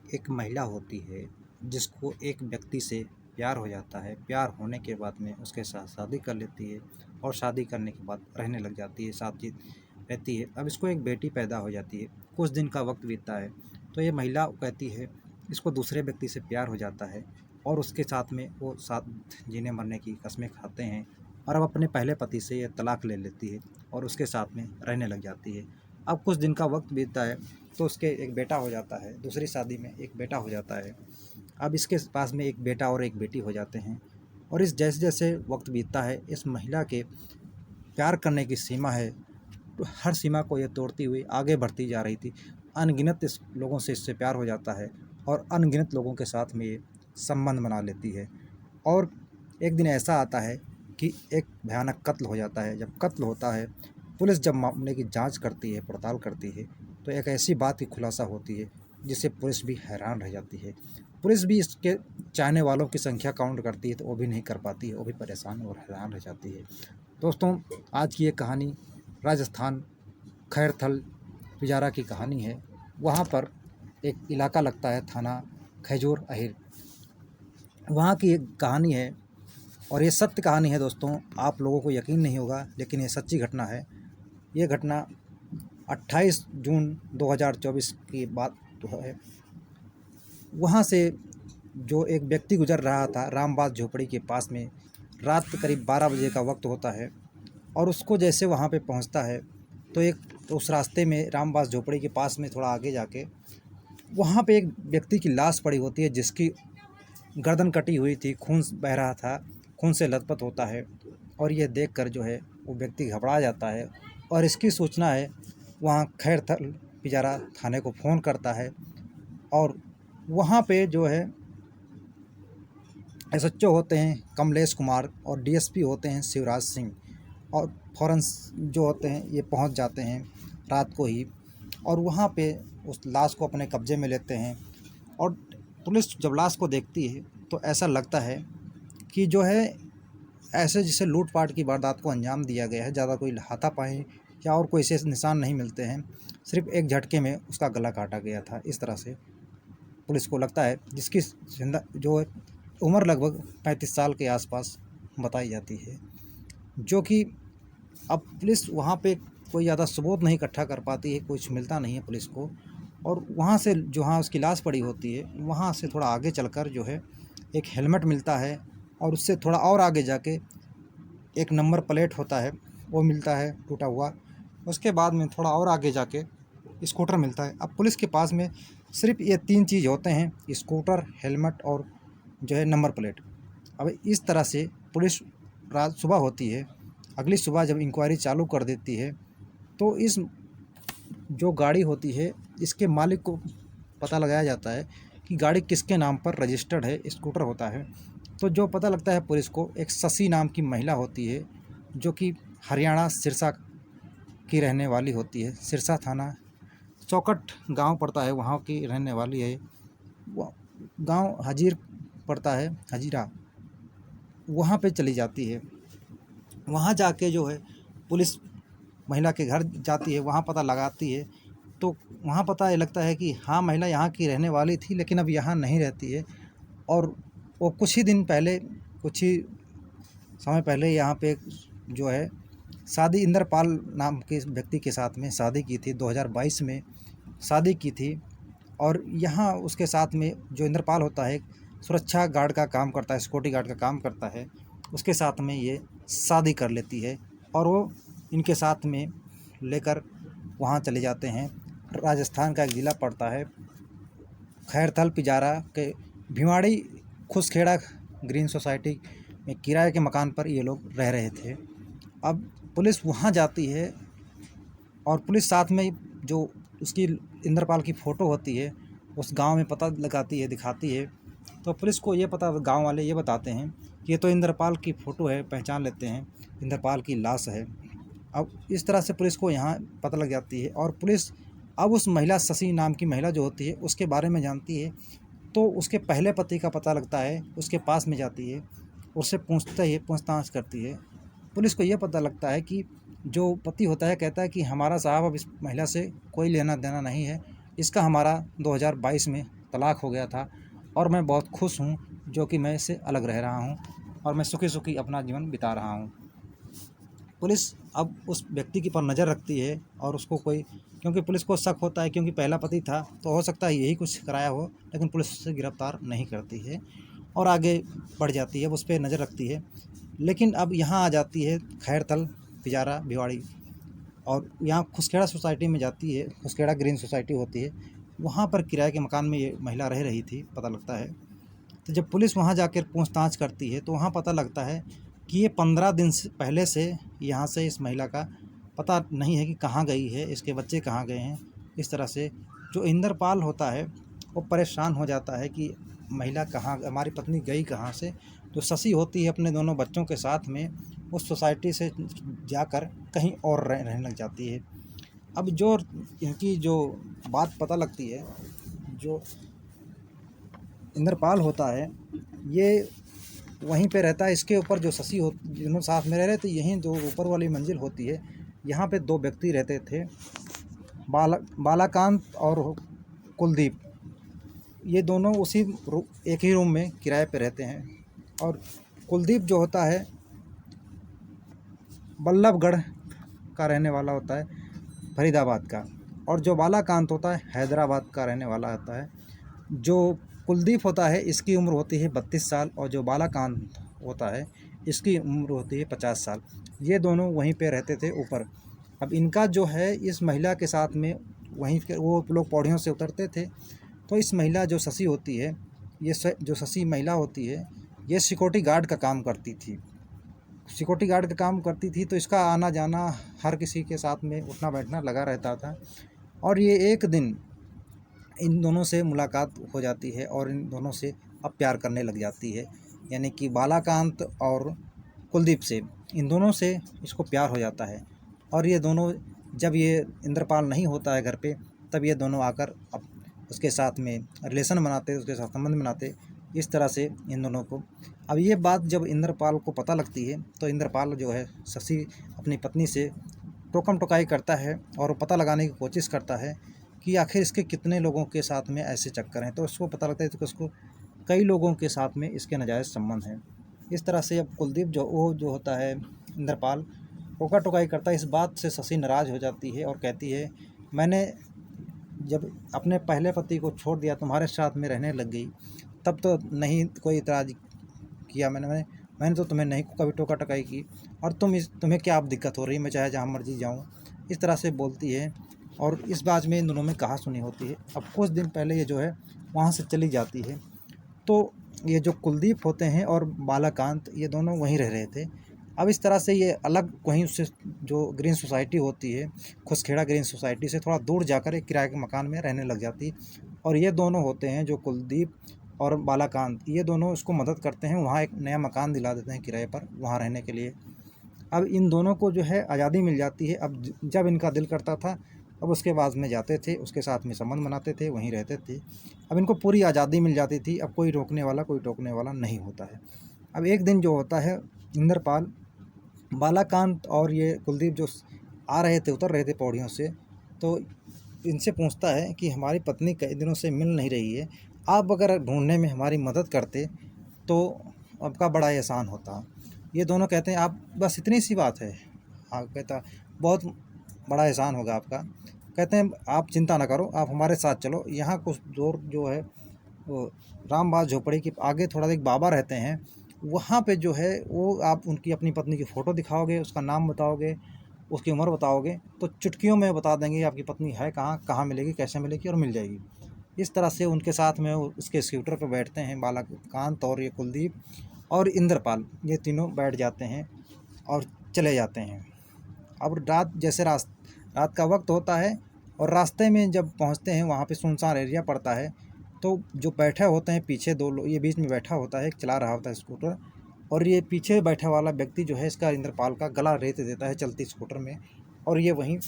एक महिला होती है जिसको एक व्यक्ति से प्यार हो जाता है। प्यार होने के बाद में उसके साथ शादी कर लेती है और शादी करने के बाद रहने लग जाती है, साथ ही रहती है। अब इसको एक बेटी पैदा हो जाती है। कुछ दिन का वक्त बीतता है तो ये महिला कहती है, इसको दूसरे व्यक्ति से प्यार हो जाता है और उसके साथ में वो साथ जीने मरने की कस्में खाते हैं और अब अपने पहले पति से ये तलाक ले लेती है और उसके साथ में रहने लग जाती है। अब कुछ दिन का वक्त बीतता है तो उसके एक बेटा हो जाता है, दूसरी शादी में एक बेटा हो जाता है। अब इसके पास में एक बेटा और एक बेटी हो जाते हैं और इस जैसे जैसे वक्त बीतता है, इस महिला के प्यार करने की सीमा है तो हर सीमा को ये तोड़ती हुई आगे बढ़ती जा रही थी। अनगिनत इस लोगों से इससे प्यार हो जाता है और अनगिनत लोगों के साथ में ये संबंध बना लेती है। और एक दिन ऐसा आता है कि एक भयानक कत्ल हो जाता है। जब कत्ल होता है, पुलिस जब मामले की जांच करती है, पड़ताल करती है, तो एक ऐसी बात की खुलासा होती है जिससे पुलिस भी हैरान रह जाती है। पुलिस भी इसके चाहने वालों की संख्या काउंट करती है तो वो भी नहीं कर पाती है, वो भी परेशान और हैरान रह जाती है। दोस्तों, आज की ये कहानी राजस्थान खैरथल पिजारा की कहानी है। वहाँ पर एक इलाका लगता है थाना खैजोर अहिर, वहाँ की एक कहानी है और ये सत्य कहानी है। दोस्तों, आप लोगों को यकीन नहीं होगा लेकिन ये सच्ची घटना है। ये घटना 28 जून 2024 की बात तो है। वहाँ से जो एक व्यक्ति गुजर रहा था रामबाग झोपड़ी के पास में, रात के करीब 12 बजे का वक्त होता है और उसको जैसे वहाँ पे पहुँचता है तो एक उस रास्ते में रामबाग झोपड़ी के पास में थोड़ा आगे जाके वहाँ पे एक व्यक्ति की लाश पड़ी होती है जिसकी गर्दन कटी हुई थी, खून बह रहा था, खून से लथपथ होता है। और ये देखकर जो है वो व्यक्ति घबरा जाता है और इसकी सूचना है वहाँ खैरथल पिजारा थाने को फ़ोन करता है। और वहाँ पे जो है एसएचओ होते हैं कमलेश कुमार और डीएसपी होते हैं शिवराज सिंह और फ़ौरन जो होते हैं ये पहुँच जाते हैं रात को ही और वहाँ पे उस लाश को अपने कब्ज़े में लेते हैं। और पुलिस जब लाश को देखती है तो ऐसा लगता है कि जो है ऐसे जैसे लूट-पाट की वारदात को अंजाम दिया गया है। ज़्यादा कोई हाथापाई या और कोई ऐसे निशान नहीं मिलते हैं, सिर्फ़ एक झटके में उसका गला काटा गया था। इस तरह से पुलिस को लगता है, जिसकी जो उम्र लगभग 35 साल के आसपास बताई जाती है। जो कि अब पुलिस वहाँ पे कोई ज़्यादा सबूत नहीं इकट्ठा कर पाती है, कुछ मिलता नहीं है पुलिस को। और वहाँ से जहाँ उसकी लाश पड़ी होती है वहाँ से थोड़ा आगे चलकर जो है एक हेलमेट मिलता है और उससे थोड़ा और आगे जाके एक नंबर प्लेट होता है वो मिलता है टूटा हुआ। उसके बाद में थोड़ा और आगे जाके स्कूटर मिलता है। अब पुलिस के पास में सिर्फ ये 3 चीज़ होते हैं, स्कूटर, हेलमेट और जो है नंबर प्लेट। अब इस तरह से पुलिस रात सुबह होती है, अगली सुबह जब इंक्वायरी चालू कर देती है तो इस जो गाड़ी होती है इसके मालिक को पता लगाया जाता है कि गाड़ी किसके नाम पर रजिस्टर्ड है, स्कूटर होता है। तो जो पता लगता है पुलिस को, एक शशि नाम की महिला होती है जो कि हरियाणा सिरसा की रहने वाली होती है। सिरसा थाना चौकट गांव पड़ता है, वहाँ की रहने वाली है। वो गांव हजीर पड़ता है, हजीरा, वहाँ पे चली जाती है। वहाँ जाके जो है पुलिस महिला के घर जाती है, वहाँ पता लगाती है तो वहाँ पता ये लगता है कि हाँ, महिला यहाँ की रहने वाली थी लेकिन अब यहाँ नहीं रहती है। और वो कुछ ही दिन पहले, कुछ ही समय पहले यहाँ पे जो है शादी इंद्रपाल नाम के व्यक्ति के साथ में शादी की थी, 2022 में शादी की थी। और यहाँ उसके साथ में जो इंद्रपाल होता है सुरक्षा गार्ड का काम करता है, सिक्योरिटी गार्ड का काम करता है, उसके साथ में ये शादी कर लेती है और वो इनके साथ में लेकर वहाँ चले जाते हैं। राजस्थान का एक ज़िला पड़ता है खैरथल पिजारा के भिवाड़ी खुसखेड़ा ग्रीन सोसाइटी में किराए के मकान पर ये लोग रह रहे थे। अब पुलिस वहाँ जाती है और पुलिस साथ में जो उसकी इंद्रपाल की फ़ोटो होती है उस गांव में पता लगाती है, दिखाती है। तो पुलिस को ये पता, गांव वाले ये बताते हैं कि ये तो इंद्रपाल की फ़ोटो है, पहचान लेते हैं, इंद्रपाल की लाश है। अब इस तरह से पुलिस को यहाँ पता लग जाती है और पुलिस अब उस महिला शशि नाम की महिला जो होती है उसके बारे में जानती है। तो उसके पहले पति का पता लगता है, उसके पास में जाती है, उससे पूछताछ करती है। पुलिस को ये पता लगता है कि जो पति होता है कहता है कि हमारा साहब अब इस महिला से कोई लेना देना नहीं है, इसका हमारा 2022 में तलाक हो गया था और मैं बहुत खुश हूँ जो कि मैं इससे अलग रह रहा हूँ और मैं सुखी सुखी अपना जीवन बिता रहा हूँ। पुलिस अब उस व्यक्ति की पर नज़र रखती है और उसको कोई, क्योंकि पुलिस को शक होता है क्योंकि पहला पति था तो हो सकता है यही कुछ कराया हो, लेकिन पुलिस उसे गिरफ्तार नहीं करती है और आगे बढ़ जाती है, उस पर नज़र रखती है। लेकिन अब यहाँ आ जाती है खैरतल, पिजारा, भिवाड़ी, और यहाँ खुसखेड़ा सोसाइटी में जाती है। खुसखेड़ा ग्रीन सोसाइटी होती है, वहाँ पर किराए के मकान में ये महिला रह रही थी, पता लगता है। तो जब पुलिस वहाँ जाकर पूछताछ करती है तो वहाँ पता लगता है कि ये 15 दिन से पहले से यहाँ से इस महिला का पता नहीं है कि कहाँ गई है, इसके बच्चे कहाँ गए हैं। इस तरह से जो इंद्रपाल होता है वो परेशान हो जाता है कि महिला कहाँ, हमारी पत्नी गई कहाँ से। तो शशि होती है अपने दोनों बच्चों के साथ में उस सोसाइटी से जाकर कहीं और रहने लग जाती है। अब जो इनकी जो बात पता लगती है, जो इंद्रपाल होता है ये वहीं पे रहता है, इसके ऊपर जो शशि हो, दोनों साथ में रह रहे थे, यहीं जो ऊपर वाली मंजिल होती है यहाँ पे दो व्यक्ति रहते थे, बालाकांत और कुलदीप। ये दोनों उसी एक ही रूम में किराए पे रहते हैं। और कुलदीप जो होता है बल्लभगढ़ का रहने वाला होता है, फरीदाबाद का, और जो बालाकांत होता है हैदराबाद का रहने वाला होता है। जो कुलदीप होता है इसकी उम्र होती है 32 साल और जो बालाकांत होता है इसकी उम्र होती है 50 साल। ये दोनों वहीं पे रहते थे ऊपर। अब इनका जो है इस महिला के साथ में वहीं के वो लोग पौड़ियों से उतरते थे, तो इस महिला जो शशि होती है, ये जो शशि महिला होती है ये सिक्योरिटी गार्ड का काम करती थी। सिक्योरिटी गार्ड का काम करती थी तो इसका आना जाना हर किसी के साथ में उठना बैठना लगा रहता था। और ये एक दिन इन दोनों से मुलाकात हो जाती है और इन दोनों से अब प्यार करने लग जाती है, यानी कि बालाकांत और कुलदीप से, इन दोनों से इसको प्यार हो जाता है। और ये दोनों, जब ये इंद्रपाल नहीं होता है घर पे, तब ये दोनों आकर अब उसके साथ में रिलेशन बनाते, उसके साथ संबंध बनाते। इस तरह से इन दोनों को, अब ये बात जब इंद्रपाल को पता लगती है तो इंद्रपाल जो है शशि अपनी पत्नी से टोकम टोकाई करता है और पता लगाने की कोशिश करता है कि आखिर इसके कितने लोगों के साथ में ऐसे चक्कर हैं। तो उसको पता लगता है कि उसको कई लोगों के साथ में इसके नाजायज़ संबंध हैं। इस तरह से अब कुलदीप जो होता है इंद्रपाल टोका टोकाई करता है। इस बात से शशि नाराज़ हो जाती है और कहती है, मैंने जब अपने पहले पति को छोड़ दिया तुम्हारे साथ में रहने लग गई तब तो नहीं कोई इतराज़ किया, मैंने तो तुम्हें नहीं कभी टोका टोकाई की, और तुम्हें क्या अब दिक्कत हो रही है, मैं चाहे जहाँ मर्जी जाऊँ। इस तरह से बोलती है और इस बात में इन दोनों में कहा सुनी होती है। अब कुछ दिन पहले ये जो है वहाँ से चली जाती है, तो ये जो कुलदीप होते हैं और बालाकांत ये दोनों वहीं रह रहे थे। अब इस तरह से ये अलग वहीं उससे जो ग्रीन सोसाइटी होती है, खुसखेड़ा ग्रीन सोसाइटी से थोड़ा दूर जाकर एक किराए के मकान में रहने लग जाती। और ये दोनों होते हैं जो कुलदीप और बालाकांत, ये दोनों उसको मदद करते हैं, वहाँ एक नया मकान दिला देते हैं किराए पर वहाँ रहने के लिए। अब इन दोनों को जो है आज़ादी मिल जाती है। अब जब इनका दिल करता था अब उसके बाद में जाते थे, उसके साथ में संबंध बनाते थे, वहीं रहते थे। अब इनको पूरी आज़ादी मिल जाती थी, अब कोई रोकने वाला कोई टोकने वाला नहीं होता है। अब एक दिन जो होता है इंद्रपाल, बालाकांत और ये कुलदीप जो आ रहे थे, उतर रहे थे पौड़ियों से, तो इनसे पूछता है कि हमारी पत्नी कई दिनों से मिल नहीं रही है, आप अगर ढूंढने में हमारी मदद करते तो आपका बड़ा एहसान होता। ये दोनों कहते हैं आप बस इतनी सी बात है। हाँ, कहता बहुत बड़ा एहसान होगा आपका। कहते हैं आप चिंता ना करो, आप हमारे साथ चलो, यहाँ कुछ दूर जो है वो रामबाग झोपड़ी के आगे थोड़ा एक बाबा रहते हैं, वहाँ पे जो है वो आप उनकी अपनी पत्नी की फ़ोटो दिखाओगे, उसका नाम बताओगे, उसकी उम्र बताओगे तो चुटकियों में बता देंगे आपकी पत्नी है कहाँ, कहाँ मिलेगी, कैसे मिलेगी और मिल जाएगी। इस तरह से उनके साथ में उसके स्कूटर पर बैठते हैं बालाकांत और ये कुलदीप और इंद्रपाल, ये तीनों बैठ जाते हैं और चले जाते हैं। अब रात का वक्त होता है और रास्ते में जब पहुंचते हैं वहाँ पे सुनसान एरिया पड़ता है, तो जो बैठे होते हैं पीछे दो लोग, ये बीच में बैठा होता है, एक चला रहा होता है स्कूटर, और ये पीछे बैठा वाला व्यक्ति जो है इसका इंद्रपाल का गला रेत देता है चलती स्कूटर में, और ये वहीं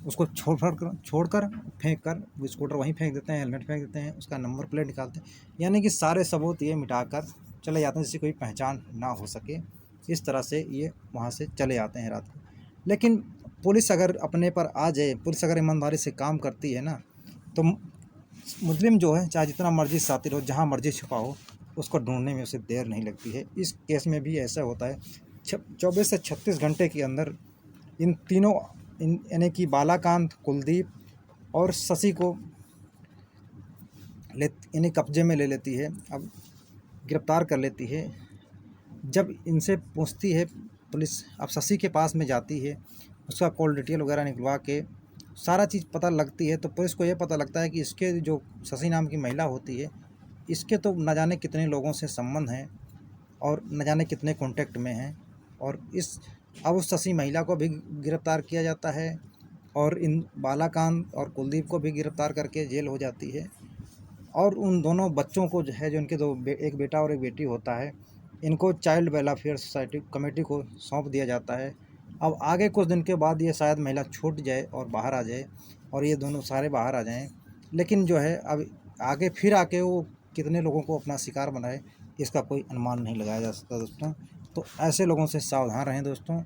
उसको छोड़कर फेंक कर वो स्कूटर वहीं फेंक देते हैं, हेलमेट फेंक देते हैं, उसका नंबर प्लेट निकालते हैं, यानी कि सारे सबूत ये मिटाकर चले जाते हैं जिससे कोई पहचान ना हो सके। इस तरह से ये वहाँ से चले आते हैं रात को। लेकिन पुलिस अगर अपने पर आ जाए, पुलिस अगर ईमानदारी से काम करती है ना, तो मुजरिम जो है चाहे जितना मर्जी सातिर हो, जहाँ मर्जी छुपा हो, उसको ढूंढने में उसे देर नहीं लगती है। इस केस में भी ऐसा होता है। 24 से 36 घंटे के अंदर इन तीनों यानी कि बालाकांत, कुलदीप और शशि को यानी कब्जे में ले लेती है, अब गिरफ्तार कर लेती है। जब इनसे पूछती है पुलिस, अब शशि के पास में जाती है, उसका कॉल डिटेल वगैरह निकलवा के सारा चीज़ पता लगती है, तो पुलिस को ये पता लगता है कि इसके जो शशि नाम की महिला होती है, इसके तो न जाने कितने लोगों से संबंध हैं और न जाने कितने कॉन्टैक्ट में हैं। और अब उस शशि महिला को भी गिरफ्तार किया जाता है और इन बालाकांत और कुलदीप को भी गिरफ्तार करके जेल हो जाती है। और उन दोनों बच्चों को जो है, जो इनके एक बेटा और एक बेटी होता है, इनको चाइल्ड वेलफेयर सोसाइटी कमेटी को सौंप दिया जाता है। अब आगे कुछ दिन के बाद ये शायद महिला छूट जाए और बाहर आ जाए और ये दोनों सारे बाहर आ जाएं, लेकिन जो है अब आगे फिर आके वो कितने लोगों को अपना शिकार बनाए, इसका कोई अनुमान नहीं लगाया जा सकता दोस्तों। तो ऐसे लोगों से सावधान रहें दोस्तों।